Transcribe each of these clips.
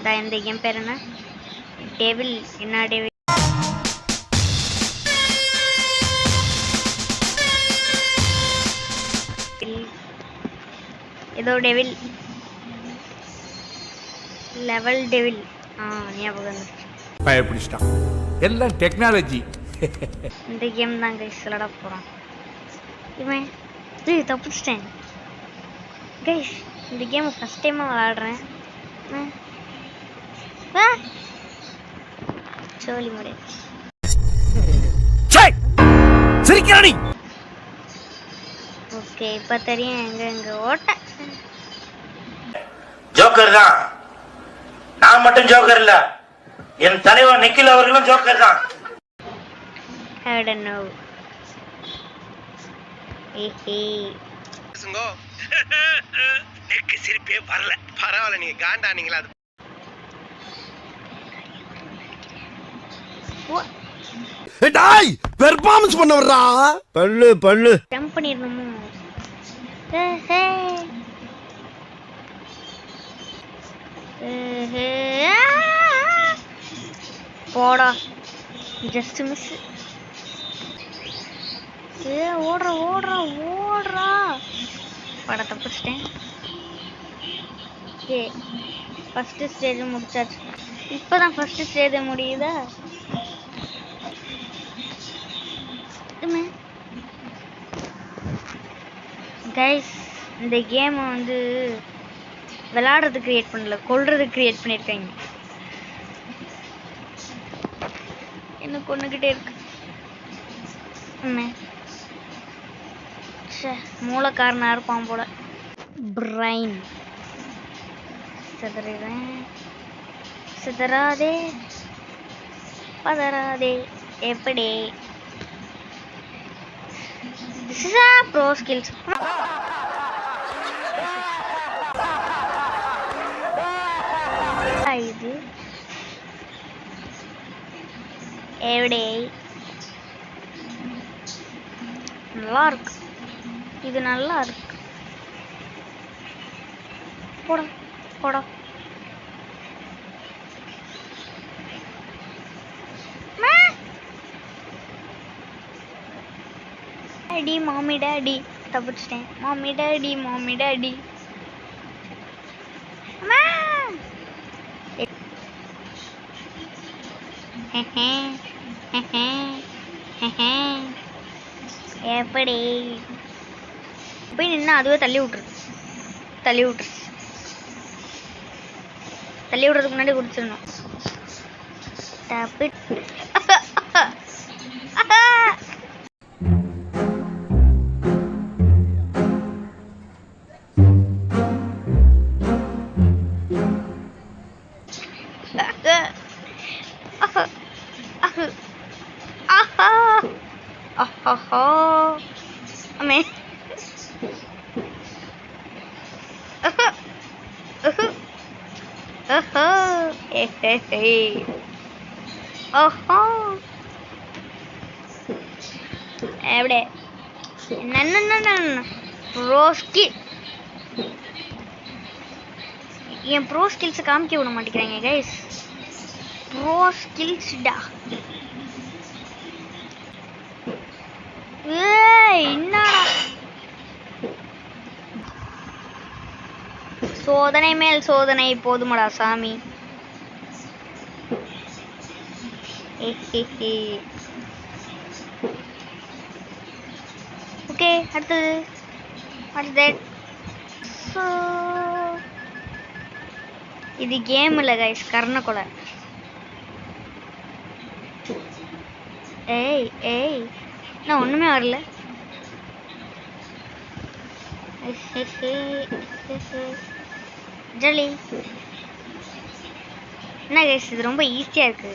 இந்த கேம் பேர் என்ன? டெவில். என்ன டெவில்? ஏதோ டெவில், லெவல் டெவில். ஞாபகம் பயப்பிடிச்சிட்டான். எல்லாம் டெக்னாலஜி. இந்த கேம் தான் கைஸ் விளையாட போகிறோம். இவன் தப்பிச்சிட்டேன் கைஸ். இந்த கேமை ஃபஸ்ட் டைமாக விளையாடுறேன். சோலி முடி சிரிக்கிறானி. ஓகே, இப்போ தெரியும் எங்க ஓட்ட. ஜோக்கர் தான். நான் மட்டும் ஜோக்கர் இல்ல, என் தலைவர் நிக்கில் அவர்களும் ஜோக்கர் தான். I don't know. நெக்கு சிரிப்பே வரல. பரவாயில்ல, நீங்க காண்டானீங்களா? டாய் பெர்ஃபார்மன்ஸ் பண்ண வர்றா. பல்லு ஜம்ப் பண்ணிரணுமோ? போடா, ஜஸ்ட் மிஸ். ஓடுறா பட தப்பிச்சிட்டேன். ஃபர்ஸ்ட் ஸ்டேஜ் முடிச்சாச்சு. இப்போதான் ஃபர்ஸ்ட் ஸ்டேஜ் முடியுதா? கைஸ், இந்த கேமை வந்து விளையாடுறதுக்கு கிரியேட் பண்ணல, கொல்றதுக்கு கிரியேட் பண்ணியிருக்காங்க. என்ன கொண்டுகிட்டே இருக்கு. மூலக்காரனா இருப்பான் போல. பிரைன் சிதறாதே பதறாதே. எப்படி ப்ரோ ஸ்கில்ஸ். இது எப்படி நல்லா இருக்கு. இது நல்லா இருக்கு. போடா டாடி மாமி டாடி. தப்பிச்சிட்டேன். மாமி டாடி. எப்படி போய் நின்னா அதுவே தள்ளி விடுறதுக்கு முன்னாடி குடிச்சிடணும். எப்படி என் ப்ரோ ஸ்கில்ஸ் காமிக்க விட மாட்டேங்கிறாங்க கைஸ். ப்ரோ ஸ்கில்ஸ் டா. என்னடா சோதனை மேல் சோதனை போதுமடா சாமி. ஓகே, அடுத்தது இது கேம் இல்ல கைஸ், கர்ணகொலை. ஏய் நான் ஒண்ணுமே வரல. ஜலி என்ன கைஸ், இது ரொம்ப ஈஸியா இருக்கு.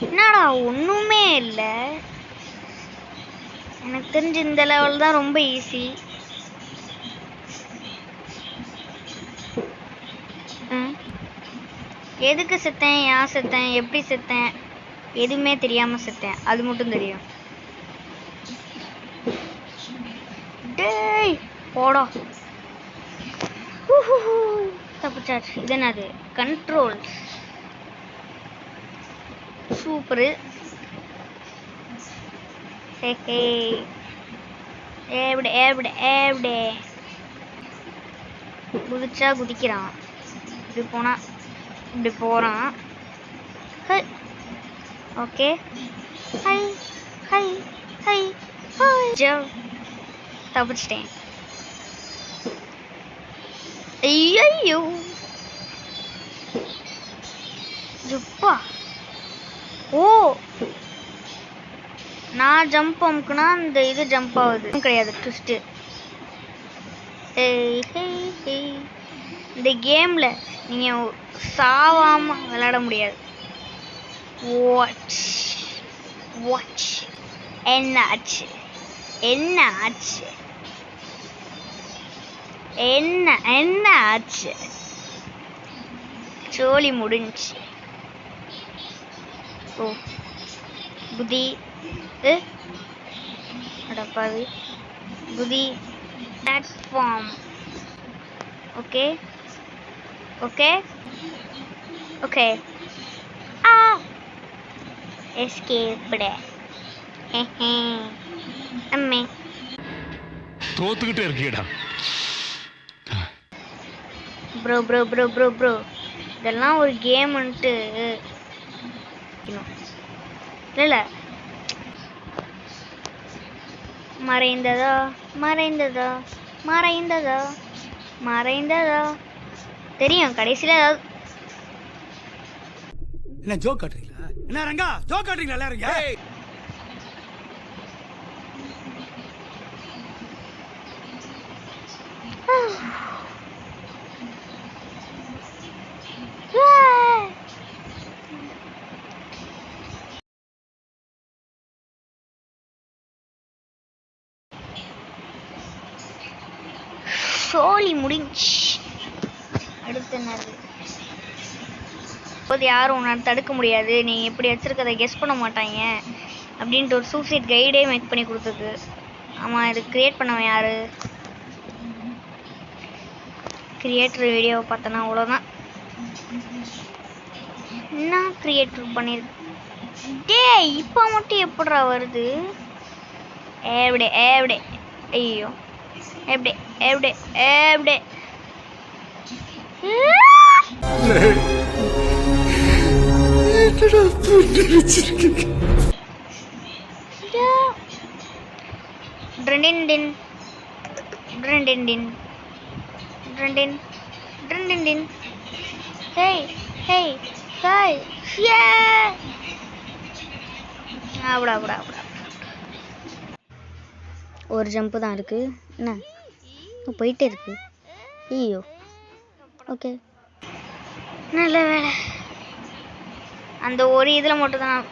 என்னடா ஒண்ணுமே இல்ல. எனக்கு தெரிஞ்சு இந்த லெவல் தான் ரொம்ப ஈஸி. எதுக்கு செத்தேன், ஏன் செத்தேன், எப்படி செத்தேன், எதுவுமே தெரியாம செத்தேன். அது மட்டும் தெரியும். டேய் போடா. தப்பிச்சாச்சு. இது என்னது? Control super. எப்படி குதிச்சா குதிக்கிறான், இப்படி போனா இப்படி போறான். ஓகே, ஹை ஹை ஹை ஜவ், தப்பிச்சிட்டேன். ஐயோ ஜப்பா. ஓ, நான் ஜம்ப் அமுக்குனா இந்த இது ஜம்ப் ஆகுது கிடையாது, ட்விஸ்ட். இந்த கேம்ல நீங்க சாவாம விளையாட முடியாது. வாட்ச் என்ன ஆச்சு, என்ன ஆச்சு, என்ன என்ன ஆச்சு? சோலி முடிஞ்சு. ஓ குதி, அடப்பாவி குதி. பிளாட்ஃபார்ம். Okay okay okay. ஆ எஸ்கேப்டு. அம்மே தோத்துக்கிட்டே இருக்கீடா. Bro bro bro bro bro, இதெல்லாம் ஒரு கேம்ன்ட்டு இல்லை. மறைந்ததா மறைந்ததா மறைந்ததா மறைந்ததா தெரியும் கடைசியில் ஏதாவது. என்ன ஜோக் காட்டுறீங்களா? என்ன ரங்கா ஜோக் காட்டுறீங்களா எல்லாரும்? சோலி முடிஞ்சு. அடுத்து என்னது? இப்போது யாரும் உன்னை தடுக்க முடியாது, நீ எப்படி வச்சிருக்கதை கெஸ் பண்ண மாட்டாங்க அப்படின்ட்டு ஒரு சூசைட் கைடே மேக் பண்ணி கொடுத்தது. ஆமாம், இது கிரியேட் பண்ணவன் யாரு? கிரியேட்டர் வீடியோவை பார்த்தனா அவ்வளோதான். என்ன கிரியேட்டர் பண்ணியிருக்கு? டேய், இப்போ மட்டும் எப்படிடா வருது? எப்படி எப்படி? ஐயோ, எப்படி எப்படி எப்படி? ட்ரெண்டின் ட்ரெண்டின் ட்ரெண்டின் ட்ரெண்டின். ஹேய் ஹேய் ஹாய் ஷே. அப்படியா அப்படியா அப்படியா. ஒரு ஜம்ப்பு தான் இருக்கு. என்ன போயிட்டே இருக்கு? ஐயோ. ஓகே, நல்ல வேலை. அந்த ஒரு இதில் மட்டும்தான்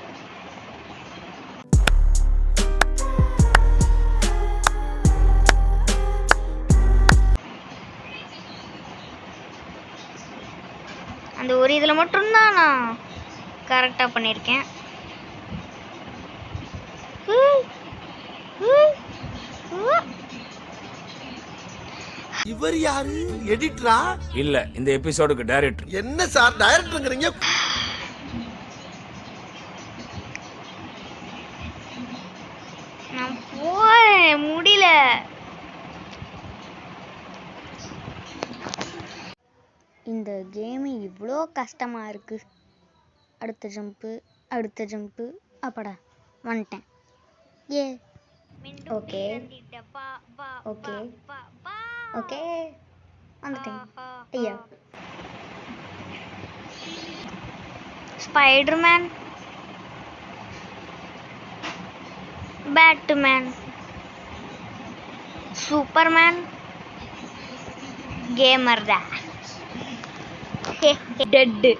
மட்டும்தான் நான் கரெக்டாக பண்ணியிருக்கேன். இவர் யாரு? எடிட்டரா? இல்ல, இந்த எபிசோடுக்கு டைரக்டர். என்ன சார் டைரக்டருங்கறீங்க? நான் போய் முடியல. இந்த கேம் இவ்வளோ கஷ்டமா இருக்கு. அடுத்த ஜம்ப்பு அப்படா வந்துட்டேன். ஏ ஓகே ஓகே ஓகே வந்துட்டேன். ஐயா, ஸ்பைடர்மேன், பேட்மேன், சூப்பர்மேன், கேமர் தான். டெட்டு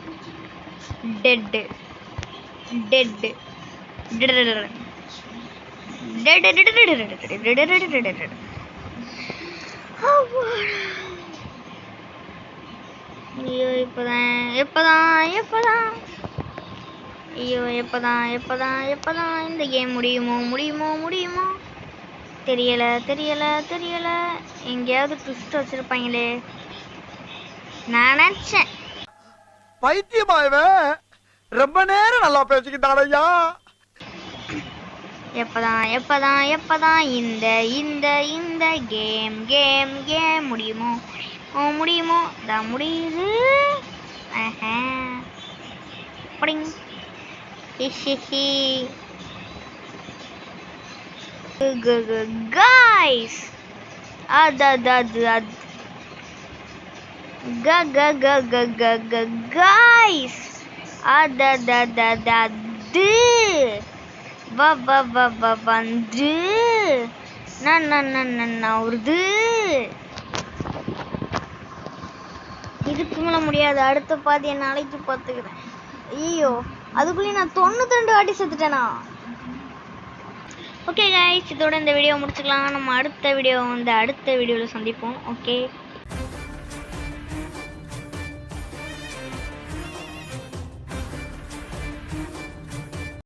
டெட்டு டெட்டு ஐயோ, எப்பதான் இந்த கேம் முடியுமோ தெரியல. எங்கேயாவது ட்விஸ்ட் வச்சிருப்பாங்களே. நான் நினைச்சேன். பைத்தியமாயவே ரொம்ப நேரம் நல்லா பேசிக்கிட்டாரையா. எப்பதான் இந்த இந்த இந்த கேம் கேம் கேம் முடியுமோ முடியுமோ தான் முடியுது. படிங் ஹிஹிஹி. guys guys வந்து வருது. இதுக்கு மேல முடியாது. அடுத்த பாதியை நாளைக்கு பார்த்துக்கிறேன். ஐயோ அதுக்குள்ளேயும் நான் 92 வாட்டி செத்துட்டேனா. ஓகே கைஸ், இதோட இந்த வீடியோ முடிச்சுக்கலாம். நம்ம அடுத்த வீடியோவில் சந்திப்போம். ஓகே.